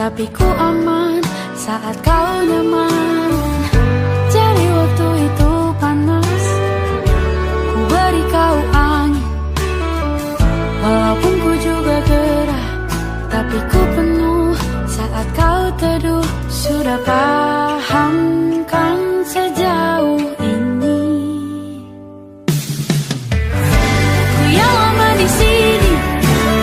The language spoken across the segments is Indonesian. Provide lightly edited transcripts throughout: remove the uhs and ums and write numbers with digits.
tapi ku aman saat kau nyaman. Jadi waktu itu panas, ku beri kau angin. Walaupun ku juga gerah, tapi ku penuh saat kau teduh. Sudah paham kan sejauh ini? Ku yang lama di sini,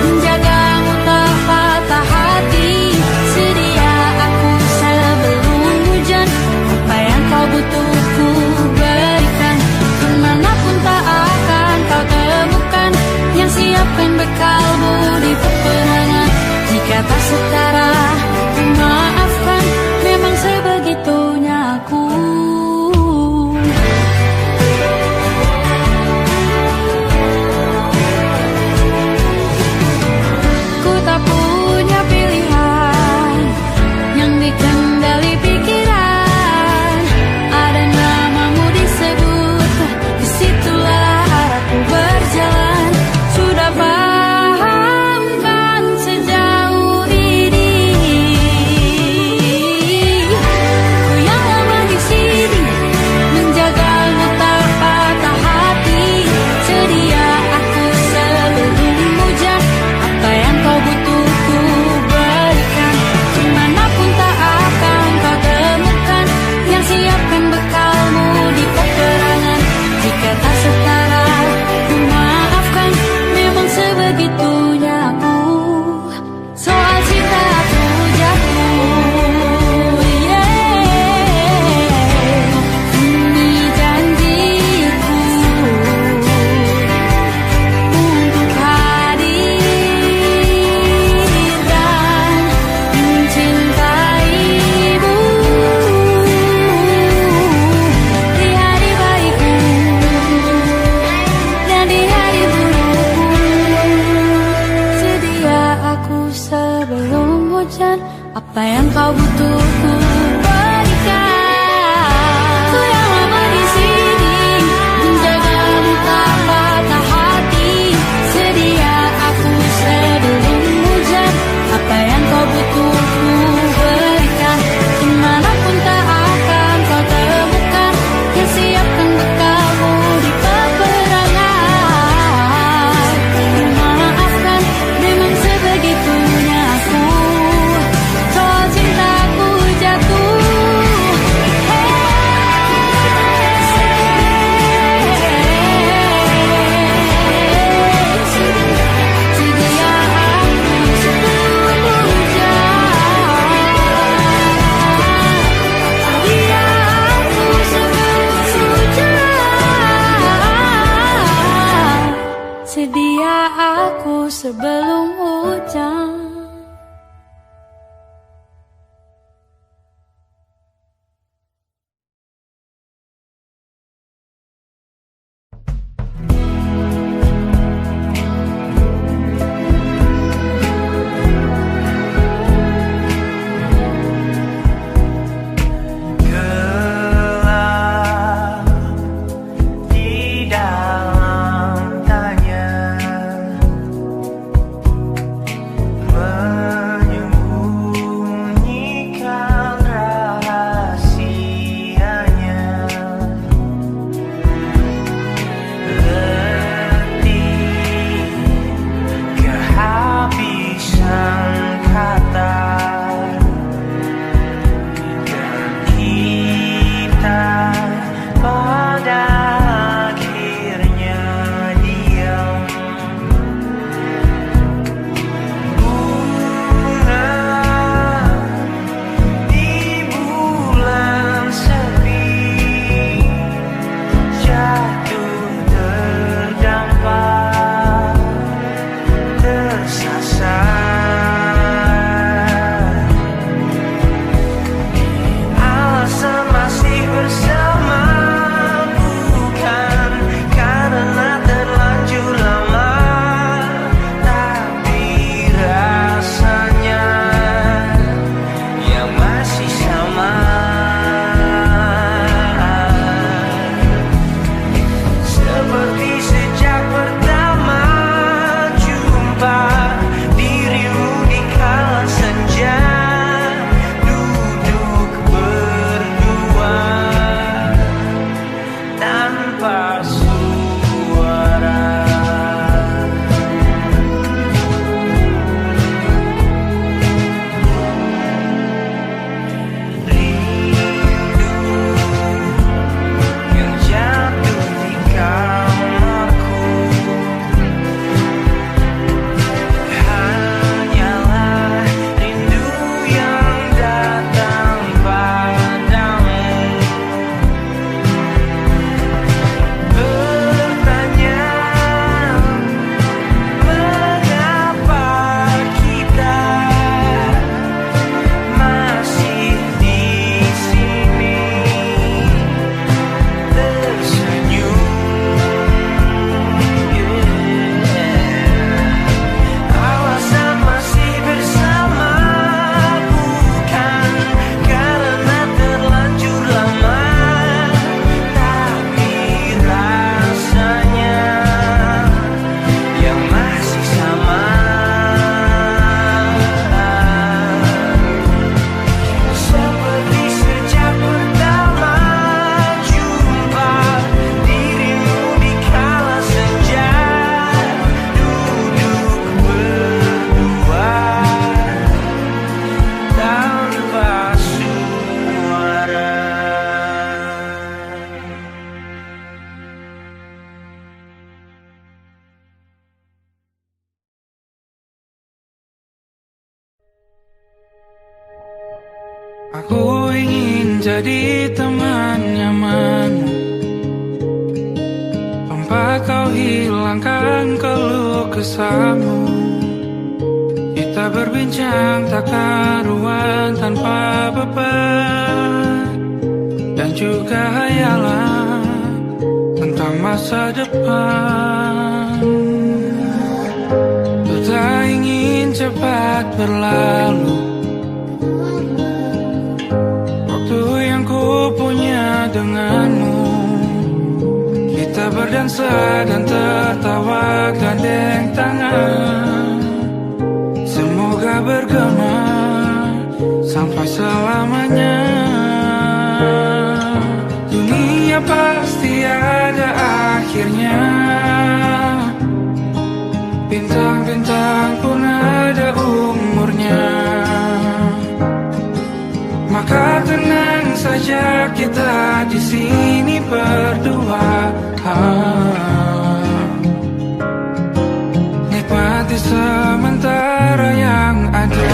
menjagamu tak patah hati. Sedia aku sebelum hujan, apa yang kau butuh ku berikan. Kemanapun tak akan kau temukan yang siapkan bekalmu di peperangan. Jika tak setara, ku maafkan, memang sebegitunya aku. Ku tak punya pilihan yang dikendali pikiran. Ada namamu disebut, disitulah arahku berjalan. Sudah paham kan sejauh ini? Ku yang lama di sini, menjagamu tak patah hati. Sedia aku sebelum hujan, apa yang kau butuh ku berikan. Kemanapun tak akan kau temukan yang siapkan bekalmu di peperangan. Jika tak setara, ku maafkan, memang sebegitunya aku. Soal cinta aku jatuh, ini janjiku untuk hadir dan mencintaimu di hari baikku dan di hari burukku. Sedia aku sebelum hujan, apa yang kau butuh ku berikan. Ku yang lama di sini, menjagamu tak patah hati. Sedia aku sebelum hujan, apa yang kau butuh ku berikan. Kemanapun tak akan kau temukan yang siapkan bekalmu di peperangan. Ku maafkan, memang sebegitunya aku. Soal cintaku jatuh. Aku ingin jadi teman nyamanmu, tempat kau hilangkan keluh kesahmu. Kita berbincang tak karuan tanpa beban, dan juga hayalan tentang masa depan. Ku tak ingin cepat berlalu waktu yang ku punya denganmu. Kita berdansa dan tertawa gandeng tangan, semoga bergema sampai selamanya. Dunia pasti ada akhirnya, bintang-bintang pun ada umurnya. Maka tenang saja kita di sini berdua, nikmati sementara yang ada.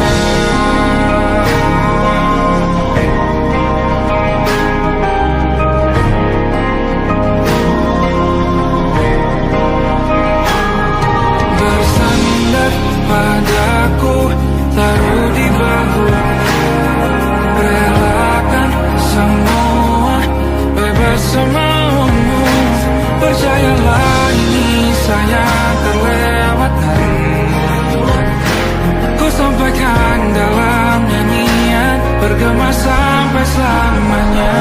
Bersandar padaku, taruh di bahu, relakan semua, bebas semaumu. Percayalah ini sayang terlewatkan, ku sampaikan dalam nyanyian, bergema sampai selamanya.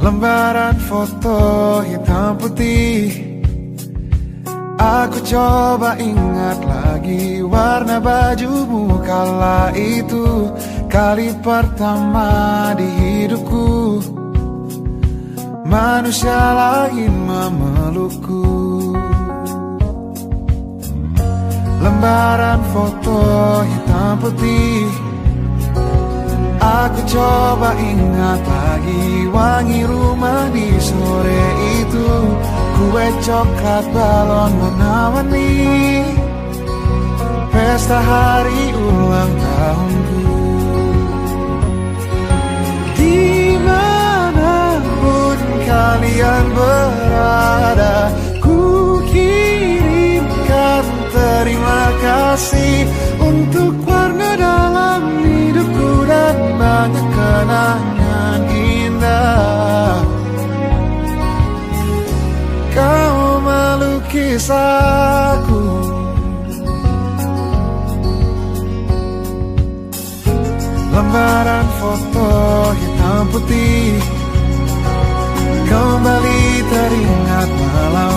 Lembaran foto hitam putih, aku coba ingat lagi warna bajumu kala itu. Kali pertama di hidupku, manusia lain memelukku. Lembaran foto hitam putih, aku coba ingat lagi wangi rumah di sore itu. Kue coklat balon menawan-Ni pesta hari ulang tahunku. Dimanapun kalian berada, ku kirimkan terima kasih untuk warna dalam hidupku dan banyak kenangan indah. Kau melukis aku, lembaran foto hitam putih kembali teringat malam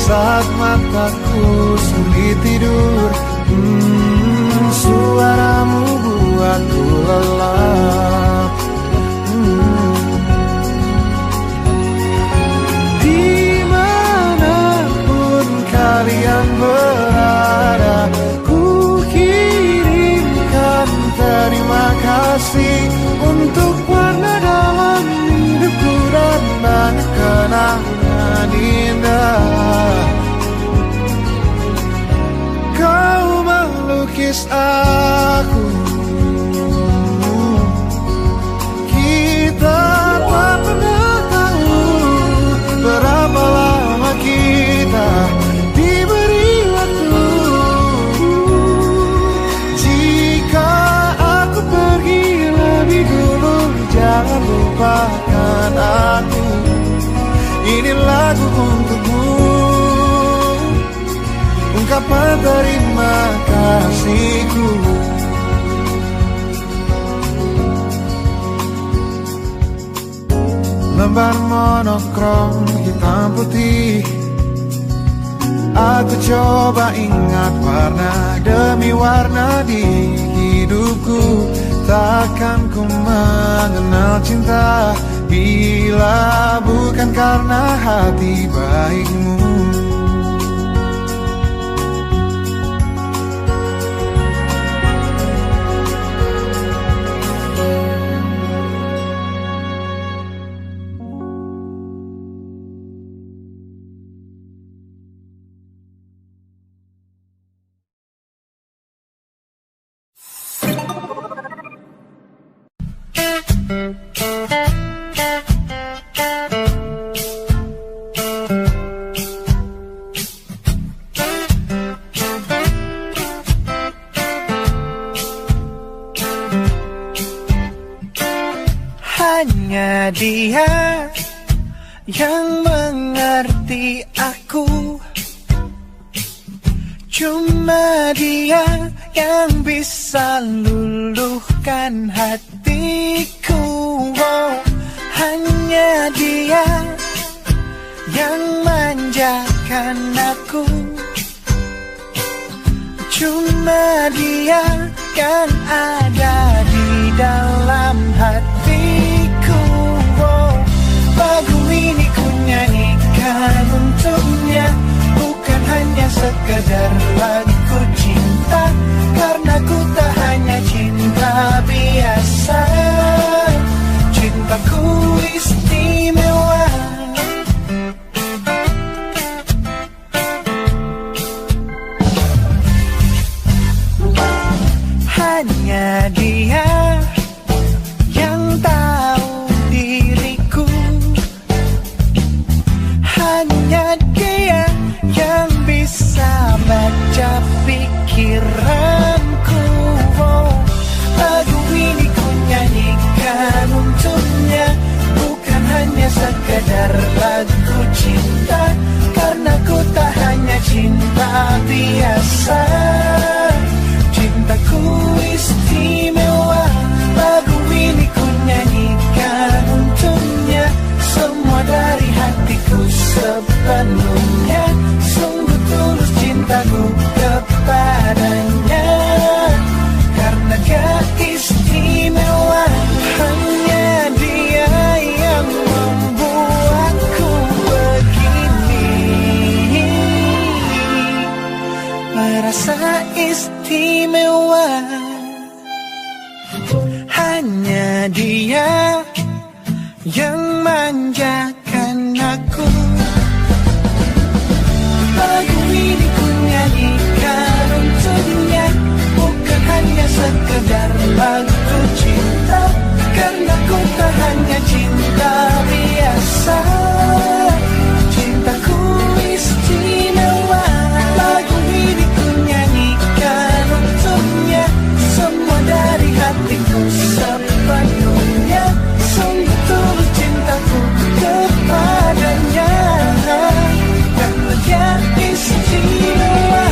saat mataku sulit tidur. Suaramu buatku lelap. Dimanapun kalian berada, ku kirimkan terima kasih untuk warna dalam hidupku dan banyak kenangan indah. Kau melukis aku, kita tak pernah tahu berapa lama kita diberi waktu. Jika aku pergi lebih dulu, jangan lupakan aku. Ini lagu untukmu, ungkapan terima kasihku. Lembar monokrom hitam putih, aku coba ingat warna demi warna di hidupku. Takkan ku mengenal cinta bila bukan karena hati baikmu. Hanya dia yang mengerti aku, cuma dia yang bisa luluhkan hatiku. Oh, hanya dia yang manjakan aku, cuma dia yang ada di dalam hatiku. Oh, lagu ini ku nyanyikan untuknya, bukan hanya sekedar lagu cinta, karena ku tak hanya cinta biasa. Cintaku istimewa. Hanya dia yang tahu diriku, hanya dia yang bisa baca pikiranku. Oh, lagu ini ku nyanyikan untuknya, bukan hanya sekedar lagu cinta, karena ku tak hanya cinta biasa. Cintaku istimewa. Lagu ini ku nyanyikan untuknya, semua dari hatiku sepenuhnya. Sungguh tulus cintaku kepadanya, karena dia istimewa. Hanya dia yang membuatku begini, merasa istimewa. Hanya dia yang manjakan aku. Lagu ini ku nyanyikan untuknya, bukan hanya sekedar lagu cinta, karena ku tak hanya cinta biasa. Cintaku istimewa. Lagu ini ku nyanyikan untuknya, semua dari hatiku sepenuhnya. Sungguh tulus cintaku kepadanya, karena dia istimewa.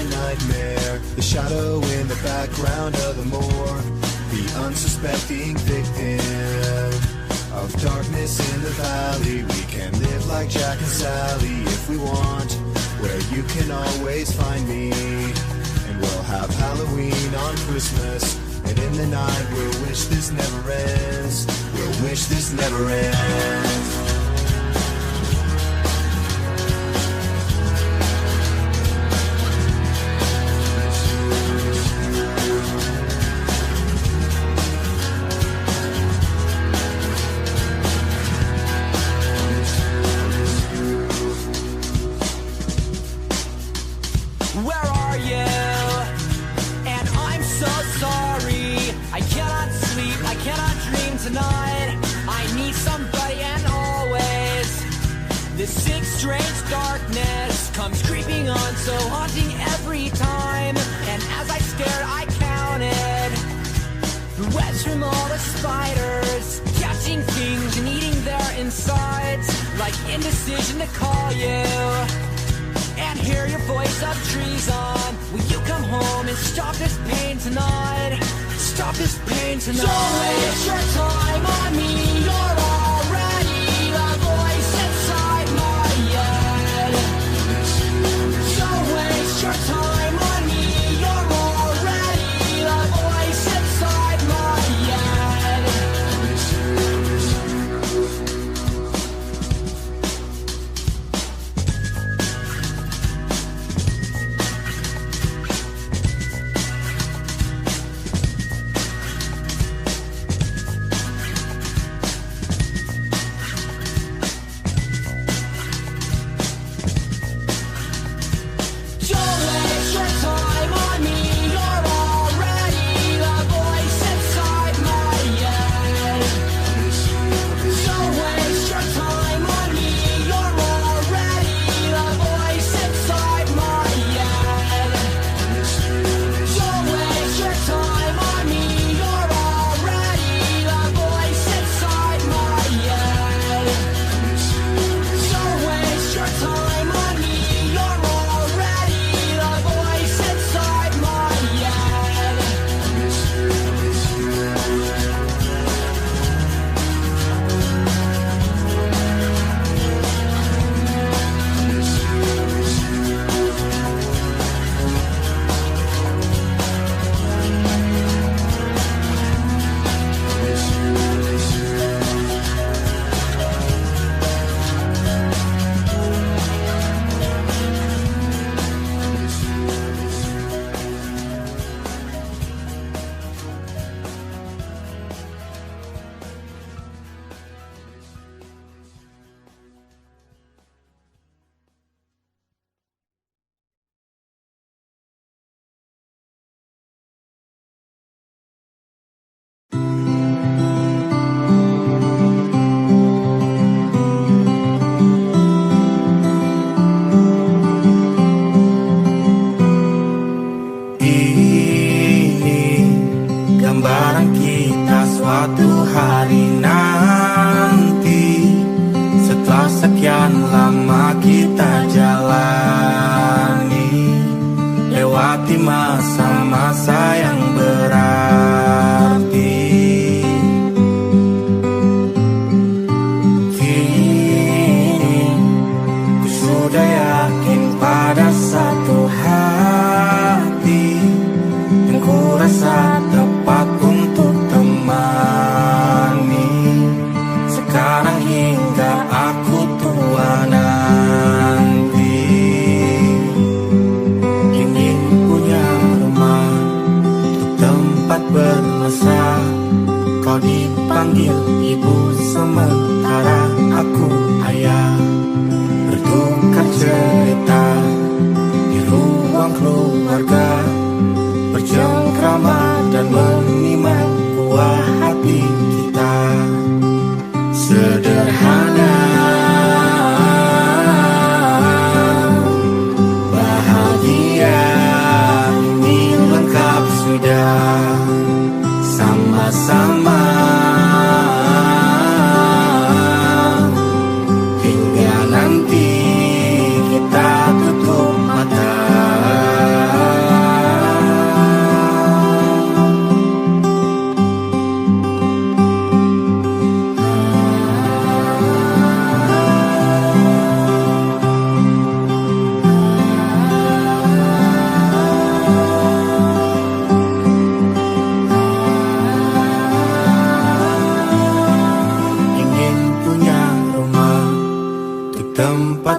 nightmare, the shadow in the background of the moor, the unsuspecting victim of darkness in the valley. We can live like Jack and Sally if we want, where you can always find me. And we'll have Halloween on Christmas, and in the night we'll wish this never ends. We'll wish this never ends. Where are you? And I'm so sorry. I cannot sleep, I cannot dream tonight. I need somebody and always. This sick, strange darkness comes creeping on, so haunting every time. And as I stared, I counted the webs from all the spiders, catching things and eating their insides, like indecision to call you and hear your voice of treason. Will you come home and stop this pain tonight? Stop this pain tonight. Don't waste your time on me. You're already the voice inside my head. Don't waste your time on me. You're already the voice inside my head.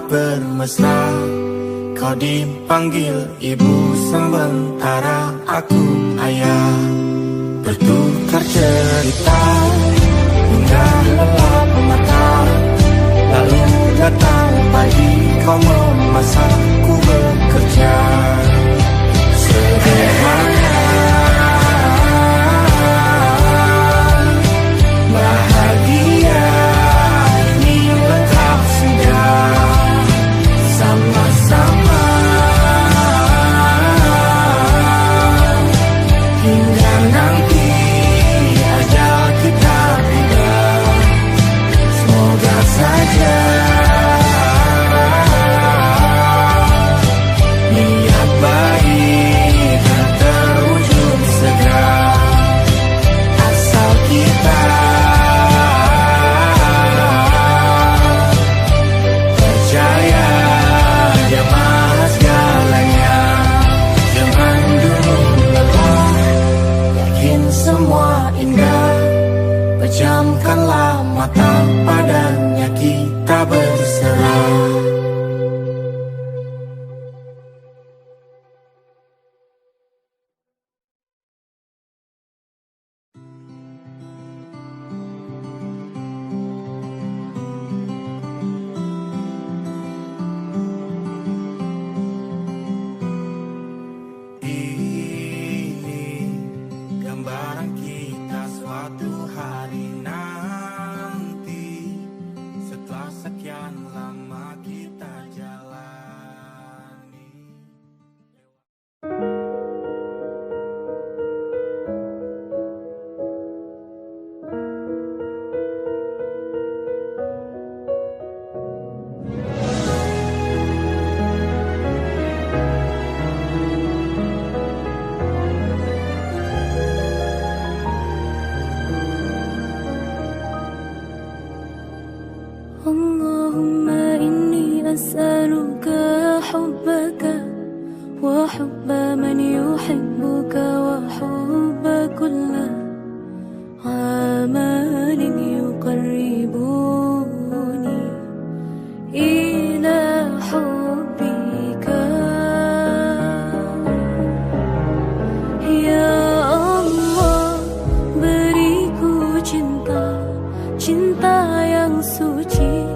bermesra. Kau dipanggil ibu sementara aku ayah. Bertukar cerita hingga lelap mata. Lalu datang pagi kau memasakku bekerja. Sederhana, bahagia ini lengkap senja. Sama-sama hingga nanti ajal kita tiba. Semoga saja niat baik terwujud segera. Asal kita percaya Dia Maha segalanya. Jangan dulu lelah, yakin semua indah. Pejamkanlah mata, padanya kita berserah. Ini gambaran kita suatu hari nanti, setelah sekian lama kita jalani. Allahumma inni as'aluka hubbaka wa hubba man yuhibbuka wa hubba kulla amalin yuqarribuni ila hubbika. Ya Allah, beriku cinta yang suci,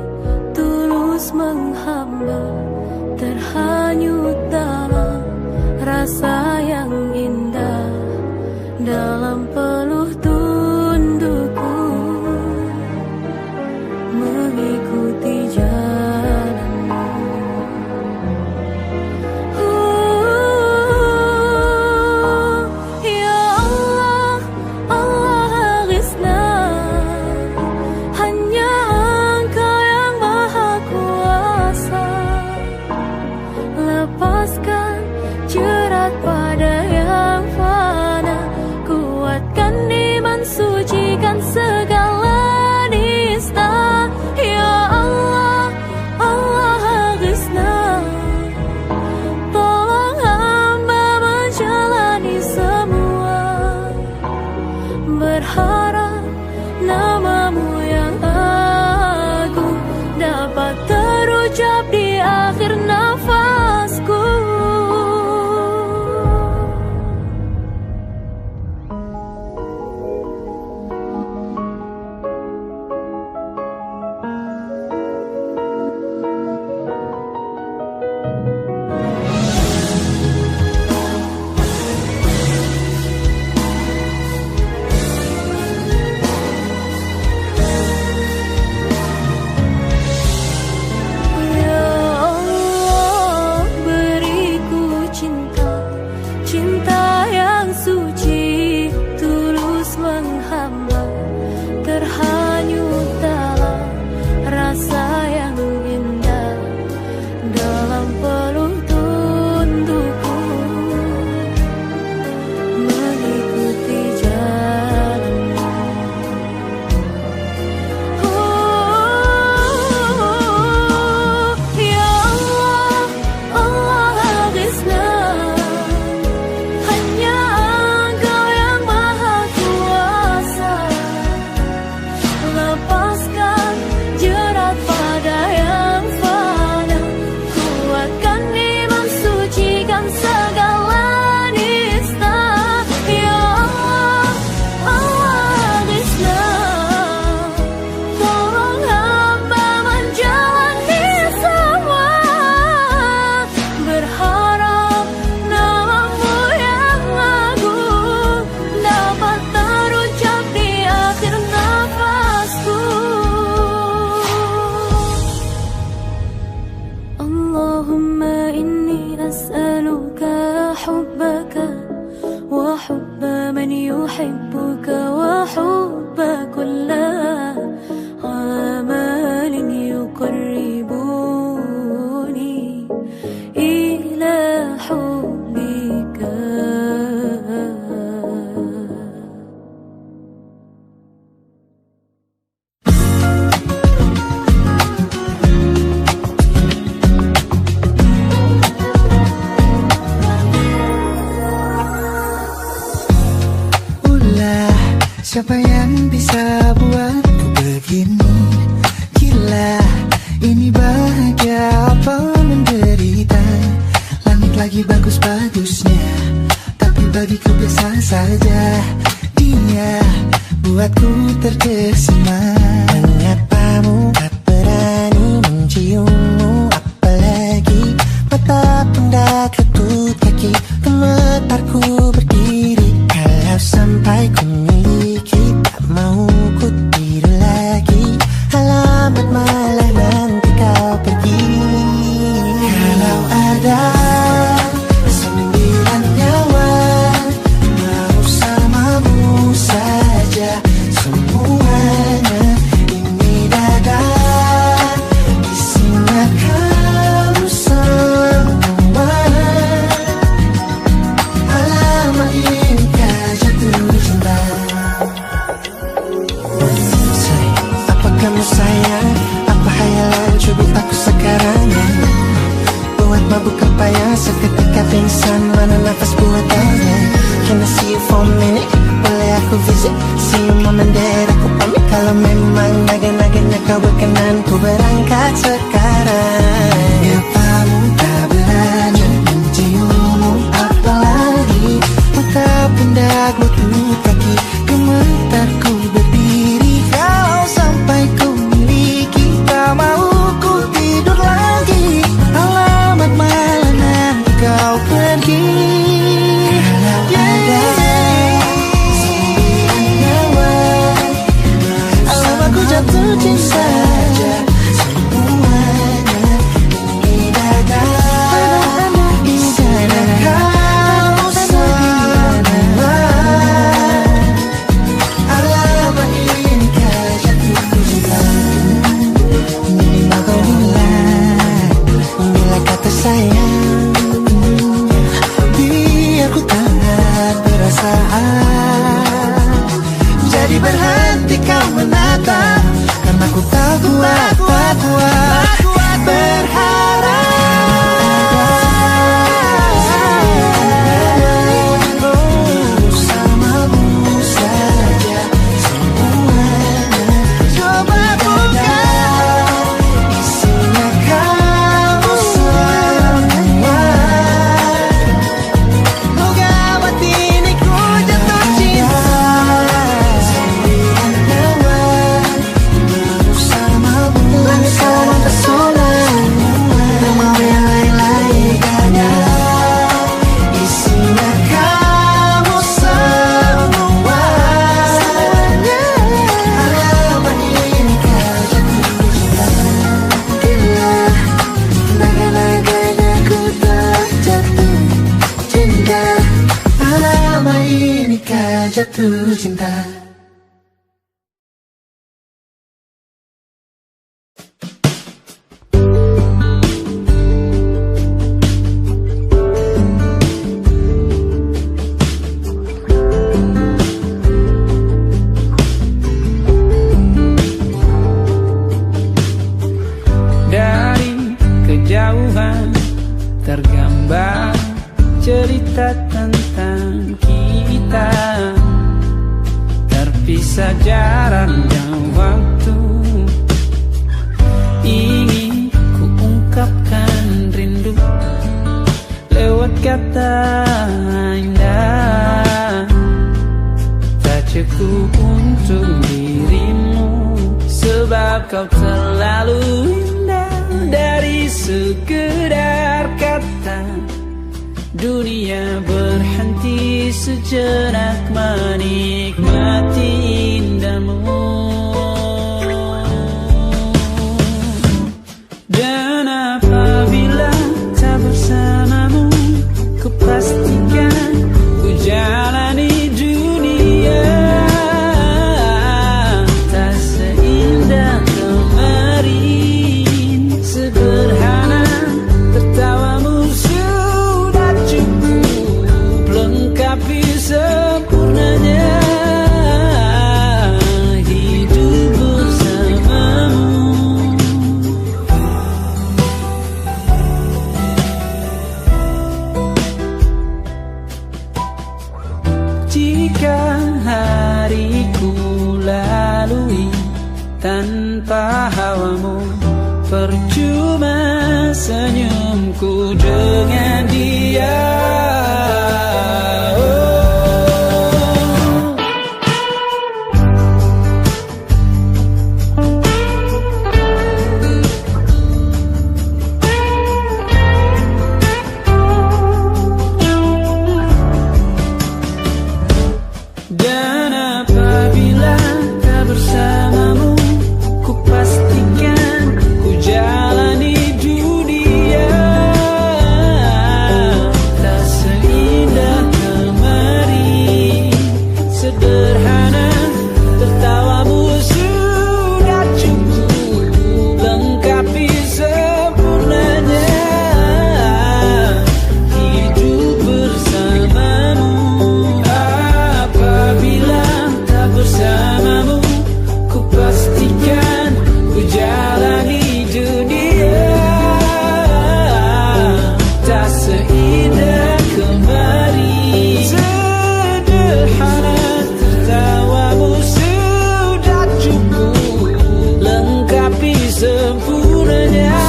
tulus menghamba, terhanyut dalam rasa yang indah, dalam Siapa yang bisa buatku begini? Gila, ini bahagia apa menderita? Langit lagi bagus-bagusnya, tapi bagiku biasa saja. Dia buatku terkesima. Menyapamu, tak berani menciummu, apalagi mata pundak lutut kaki, gemetarku berdiri. Kalau sampai ku miliki, tak mau ku tidur lagi. Alamat malah nanti kau pergi. Kalau ada 9 nyawa, mau samamu saja semuanya. Ini dada, isinya kamu semua. Alamat ini kah jatuh cinta? Apa kamu sayang? Apa hayalan cubit aku sekarang? Buat mabuk apa yang seketika pingsan, mana nafas buatannya? Can I see you for a minute? Boleh aku visit? See you mom and dad, aku pamit. Kalau memang naga-naganya kau berkenan, ku berangkat sekarang. Nyapamu tak berani menciummu, apalagi mata pundak lutut kaki, gemetarku berdiri. Kalau sampai ku miliki, tak mau ku tidur lagi. Alamat malah nanti kau pergi. Kalau ada 9 nyawa, alamatku jatuh cinta. Semuanya ini dada, isinya kamu semua. Alamat ini kah jatuh cinta? Minimal kau bilang, bila kata sayang, biar ku tak perasaan. Jadi berhenti kau menatap, karena ku tak kuat berharap. Bersamamu saja semuanya. Coba buka, isinya kamu semua. Gawat ini ku jatuh cinta. 9 nyawa, bersamamu pesona. Tak mau yang lain-lain, karena isinya kamu semua. Alamat ini kah jatuh cinta? Gila, naga-naganya ku tak jatuh cinta. Alamat ini kah jatuh cinta? Dari kejauhan tergambar cerita tentang kita, terpisah jarak dan waktu. Ingin ku ungkapkan rindu lewat kata indah, tak cukup untuk dirimu, sebab kau terlalu indah. Dari sekedar kata, dunia berhenti sejenak menikmati indahmu. Dan apabila tak bersamamu, ku pastikan ku jalani dunia tak seindah kemarin. Sederhana tertawamu sudah cukup lengkapi sempurnanya percuma senyumku dengan dia. Dan apabila tak bersamamu, ku pastikan ku jalani dunia tak seindah kemarin. Sederhana tertawamu sudah cukup lengkapi sempurnanya hidup bersamamu. Apabila tak bersamamu, ku pastikan ku jalani dunia tak seindah kemarin. Sederhana tertawamu sudah cukup lengkapi sempurnanya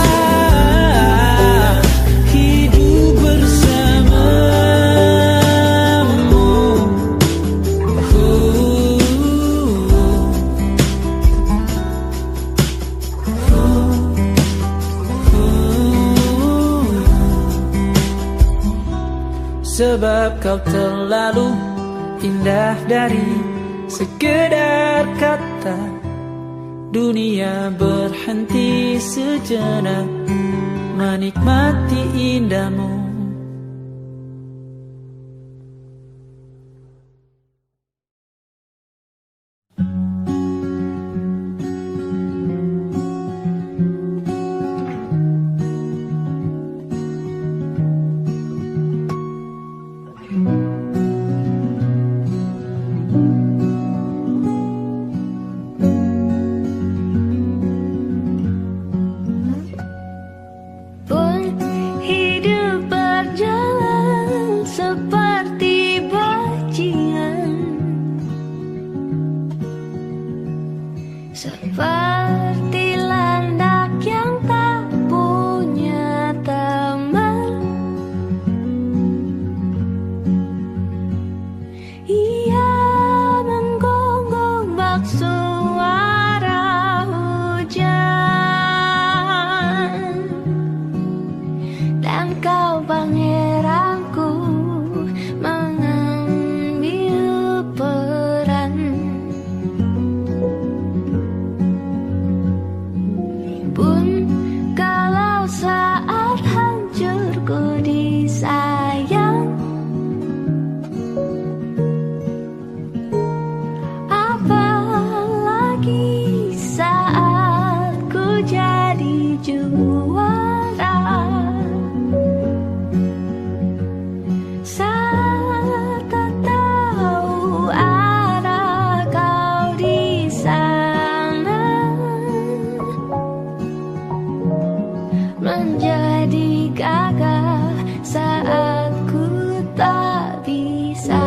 hidup bersamamu. Sebab kau terlalu indah dari sekedar kata. Dunia berhenti sejenak menikmati indahmu. Pun hidup berjalan seperti bajingan, seperti landak yang tak punya teman. Ia menggonggong bak suara hujan, dan kau pangeranku mengambil peran. Pun kalau saat hancurku disayang, apalagi saat ku jadi juara. Saat tak tahu arah kau di sana, menjadi gagah saat ku tak bisa.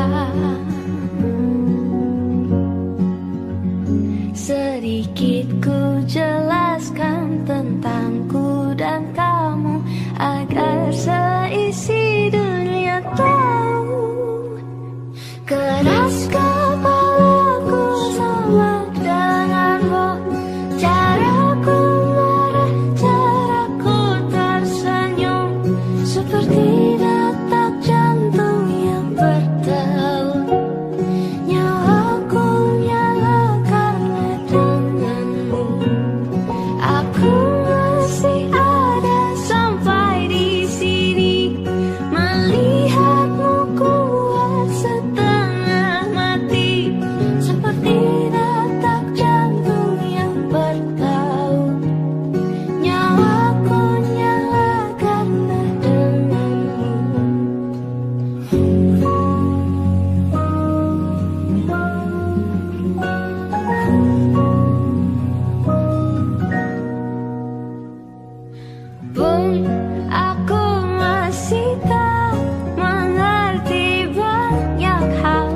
Sedikit ku jelaskan tentangku dan kamu agar seisi dunia tahu. Keras kepalaku sama denganmu, caraku marah, caraku tersenyum, seperti detak jantung yang bertaut. Nyawaku nyala karena denganmu. Aku masih ada sampai di sini, melihatmu kuat setengah mati, seperti detak jantung yang bertaut. Nyawaku nyala karena denganmu. Pun aku masih tak mengerti banyak hal.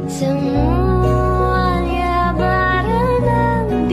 Semuanya berenang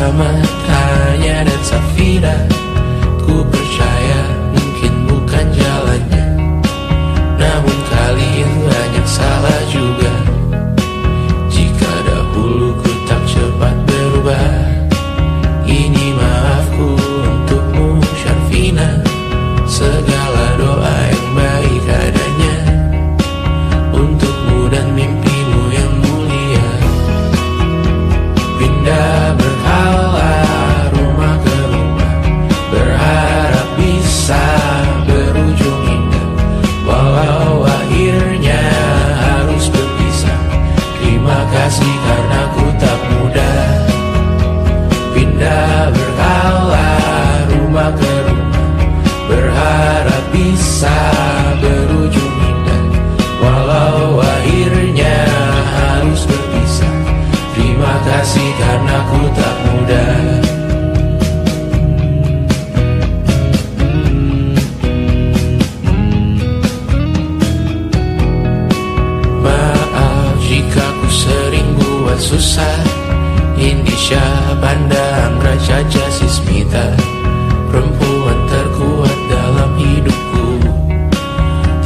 bersama Tanya dan Safira. Ku percaya mungkin bukan jalannya, namun kalian banyak salah juga. Jika dahulu ku tak cepat berubah, ini maafku untukmu Syarfina. Segala doa yang baik adanya untukmu dan mimpimu yang mulia. Pindah berkala rumah ke rumah, berharap bisa berujung indah. Walau akhirnya harus berpisah, terima kasih karena ku tak mudah. Pindah berkala rumah ke rumah, berharap bisa berujung indah. Walau akhirnya harus berpisah, terima kasih karena ku tak mudah. Maaf jika ku sering buat susah. Indisha, Banda, Amra, Caca, Sismita, perempuan terkuat dalam hidupku.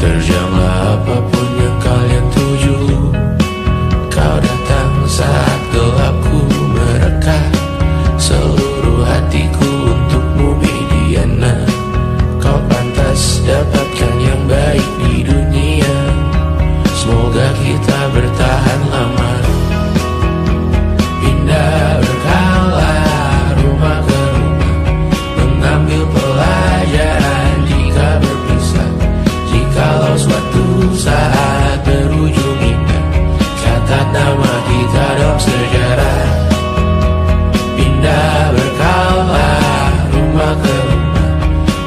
Terjanglah apapun yang kalian tuju. Kau datang saat gelapku mereka, seluruh hatiku untukmu Mediana. Kau pantas dapatkan yang baik di dunia, semoga kita bertahan lama. Pindah berkala rumah ke rumah, mengambil pelajaran jika berpisah. Jikalau suatu saat berujung indah, catat nama kita dalam sejarah. Pindah berkala rumah ke rumah,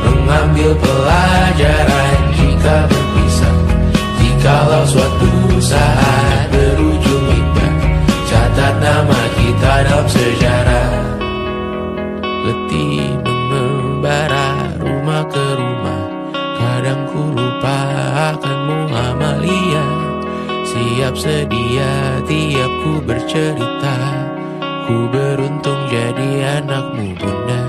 mengambil pelajaran jika berpisah. Jikalau suatu saat berujung indah, catat nama kita dalam sejarah. Letih mengembara rumah ke rumah, kadang ku lupa akanmu Amalia. Siap sedia tiap ku bercerita, ku beruntung jadi anakmu bunda.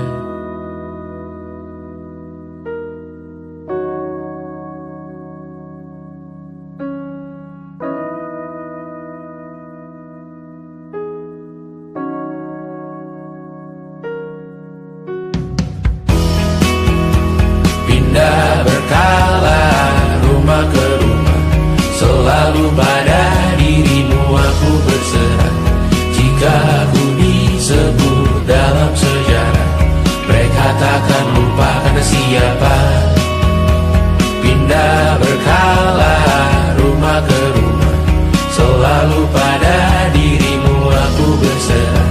Pindah berkala rumah ke rumah, selalu pada dirimu aku berserah. Jika aku disebut dalam sejarah, mereka takkan lupa karena siapa. Pindah berkala rumah ke rumah, selalu pada dirimu aku berserah.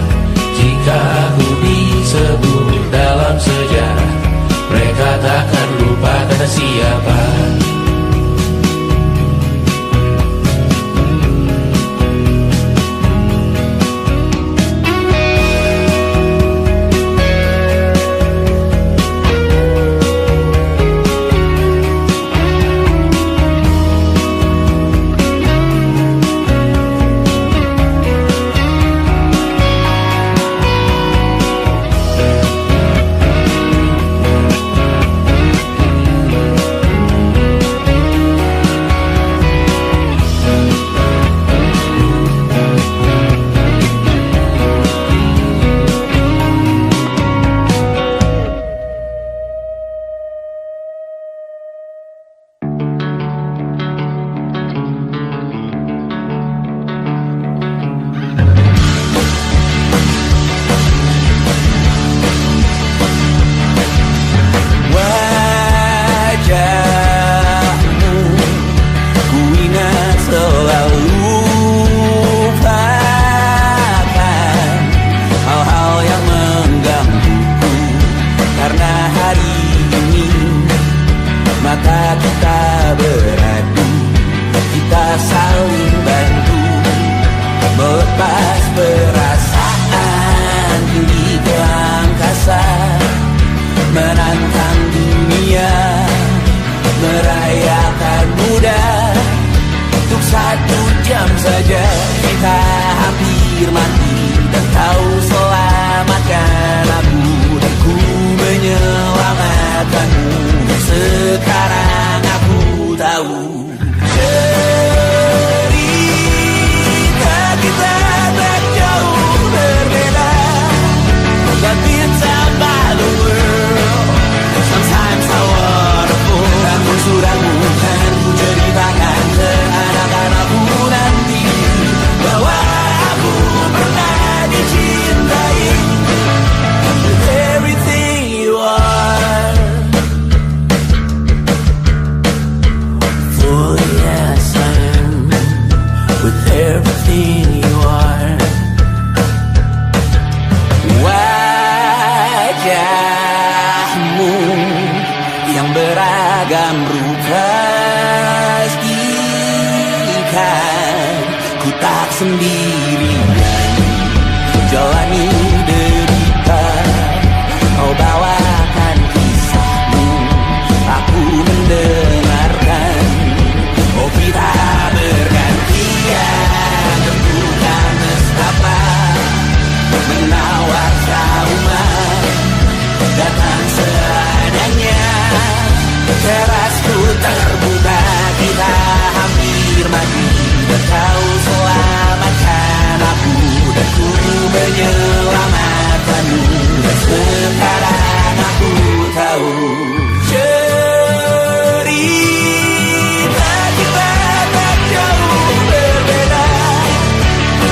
Jika aku disebut dalam sejarah, mereka takkan lupa karena siapa. saja kita hampir mati dan kau selamatkan wajahmu yang beragam rupa, pastikan ku tak sendirian jalani derita. Kau bawakan kisahmu, aku mendengarkan. Oh kita bergantian, tentukan nestapa menawar trauma, datang seadanya. Terasku terbuka, kita hampir mati, dan kau selamatkan aku, dan ku menyelamatkanmu. Dan sekarang aku tahu cerita kita tak jauh berbeda,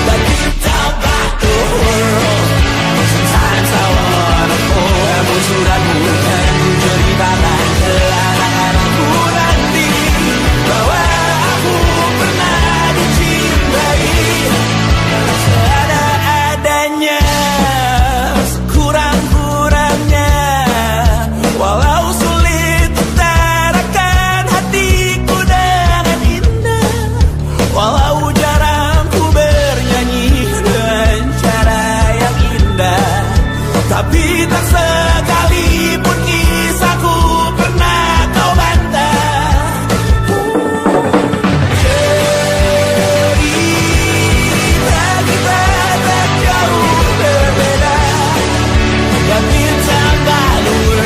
but kita back the world. Sometimes I wanna fall. Namun sudah bukan ceritakan ke anak-anakku nanti bahwa aku pernah dicintai seada-adanya, sekurang-kurangnya. Walau sulit utarakan hatiku dengan indah, walau jarang ku bernyanyi dengan cara yang indah, tapi tak sekalipun kisahku pernah kau bantah. Cerita kita tak jauh berbeda, but kita balur.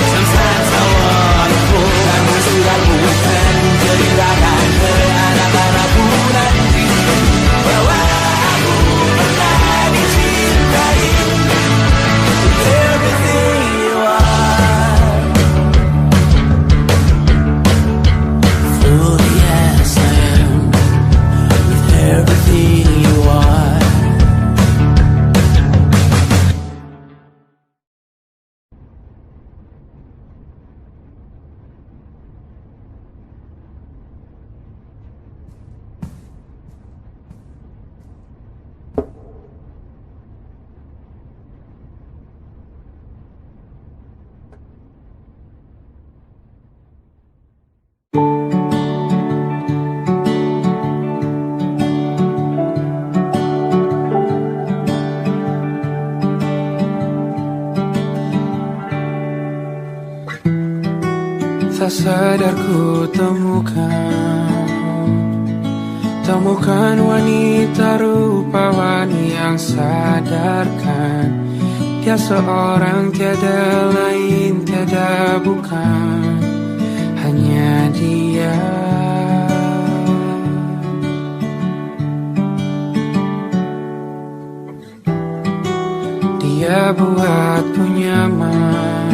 Sometimes I wanna fall. Namun sudah bukan ceritakan ke anak-anakku nanti bahwa aku pernah dicintai. Everything you are, fully as I am, with everything you are. Tak sadar ku temukan wanita rupawan yang sadarkan dia seorang, tiada lain, tiada bukan, hanya dia. Dia buatku nyaman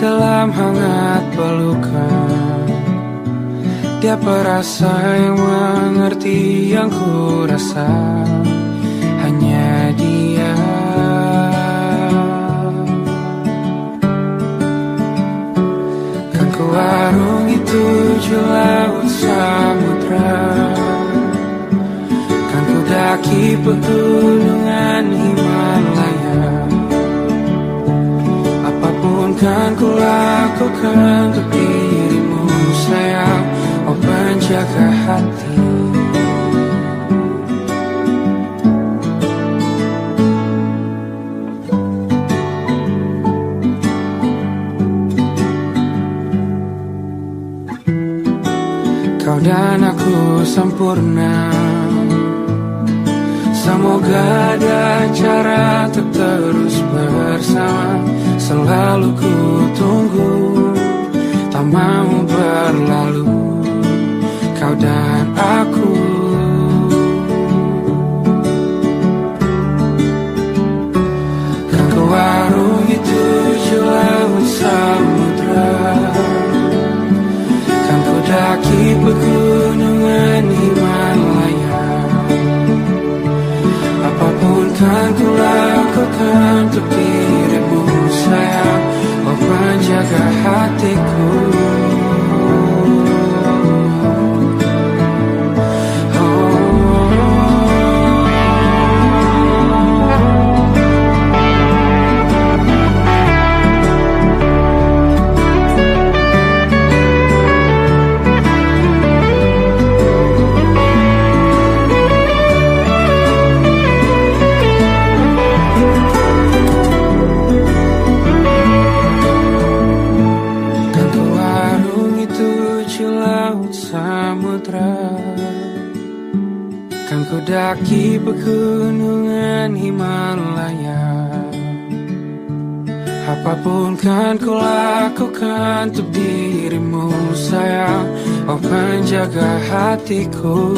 dalam hangat pelukan. Dia perasa yang mengerti yang ku rasa, hanya dia. Kan ku arungi 7 laut samudra, kan ku daki pegunungan Himalaya. Apapun kan ku lakukan untuk dirimu sayang, oh penjaga hati. Kau dan aku sempurna, semoga ada cara untuk terus bersama. Selalu ku tunggu, tak mau berlalu, kau dan aku. Kan ku arungi 7 laut samudra, kan ku daki pegunungan Himalaya. Apapun kan ku lakukan untuk dirimu sayang, oh penjaga hatiku. Oh, pegunungan Himalaya. Apapun kan ku lakukan untuk dirimu sayang, oh penjaga hatiku.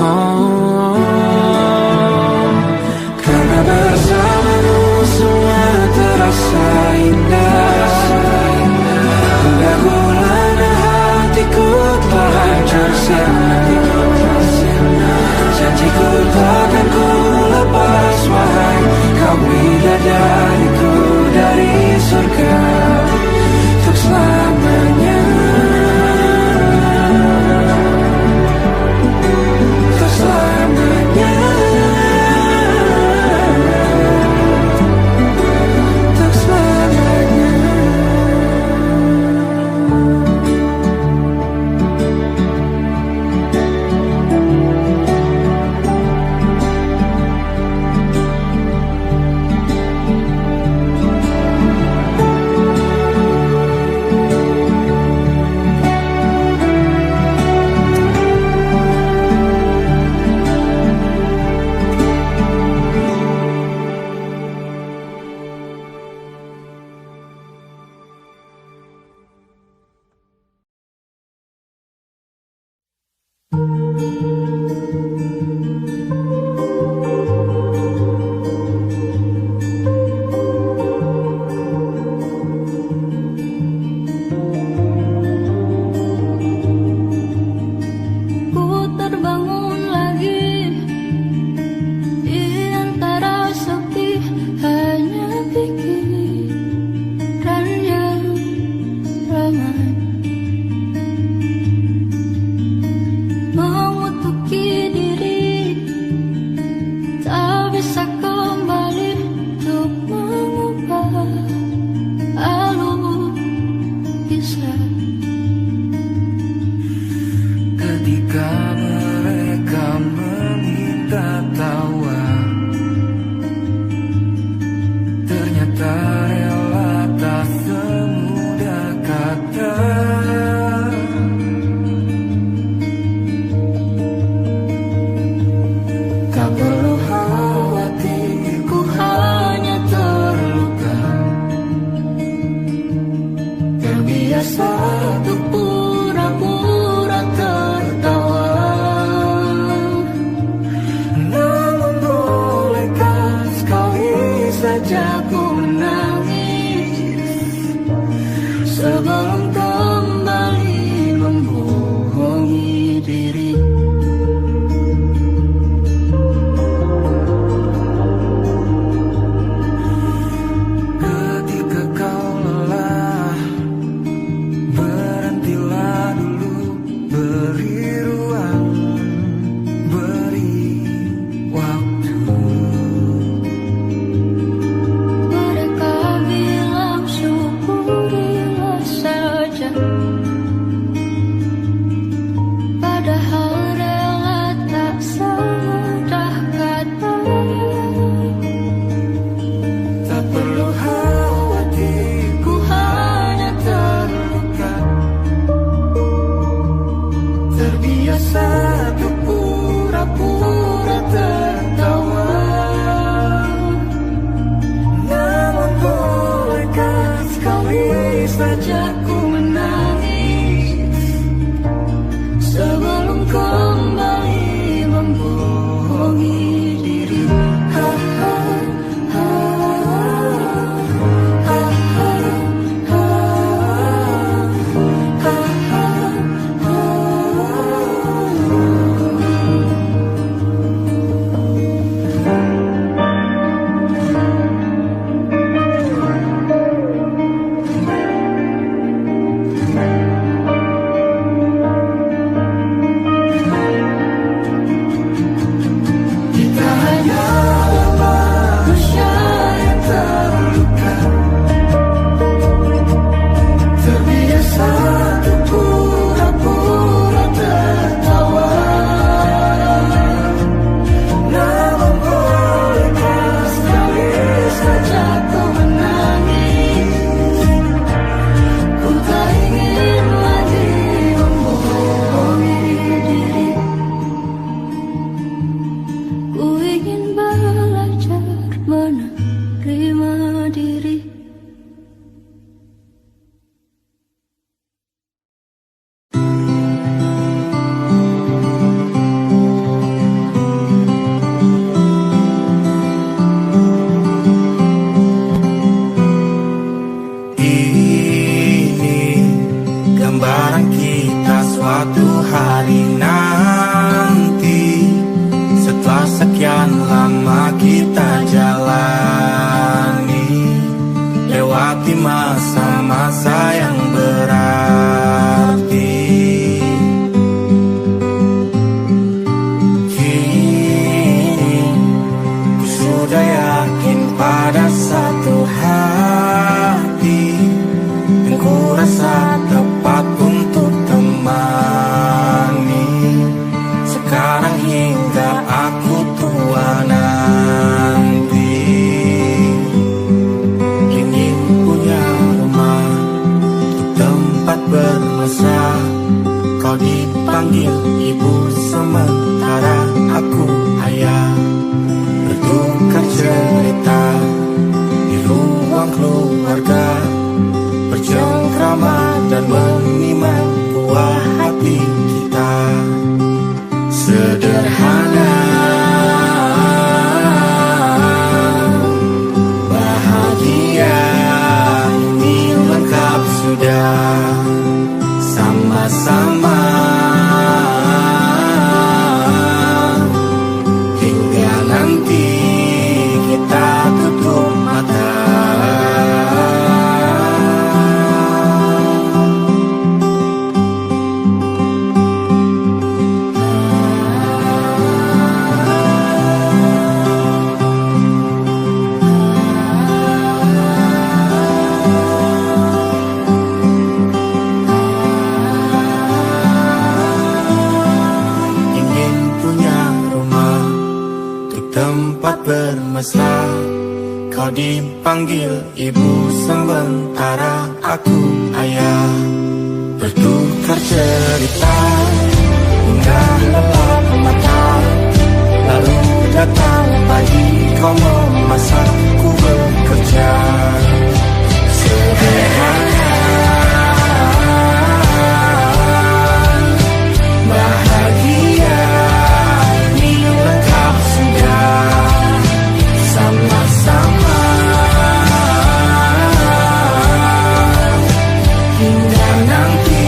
Oh, karena bersamamu semua terasa indah. Pendahuluan hatiku telah hancur siang. Janjiku takkan ku lepas, wahai kau bidadariku dari surga untuk selamanya. Untuk selamanya. Untuk selamanya. sekian lama kita jalani, lewati masa-masa yang berarti. Kini ku sudah yakin pada satu hati yang ku rasa tepat untuk temani. Sekarang hingga aku tua nanti, ingin punya rumah untuk tempat bermesra. Kau dipanggil ibu sementara aku ayah, bertukar cerita di ruang keluarga, bercengkrama dan menimang buah hati kita. Sederhana, bahagia, ini lengkap sudah. Sama-sama hingga nanti kita tutup mata. Tempat bermesra, kau dipanggil ibu sementara aku ayah, bertukar cerita hingga lelap mata. Lalu datang pagi, kau memasakku bekerja. Sederhana, bahagia, ini lengkap sudah. Sama-sama hingga nanti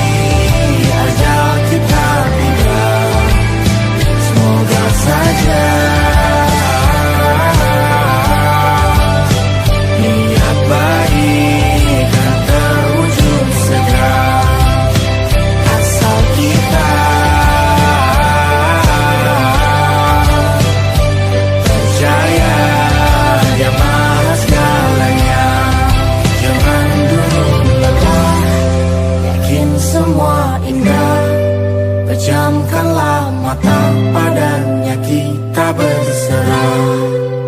ajal kita tiba. Semoga saja niat baik dan terwujud segera, asal kita percaya Dia maha segalanya. Jangan dulu lelah, yakin semua indah. Pejamkanlah mata, padanya kita berserah.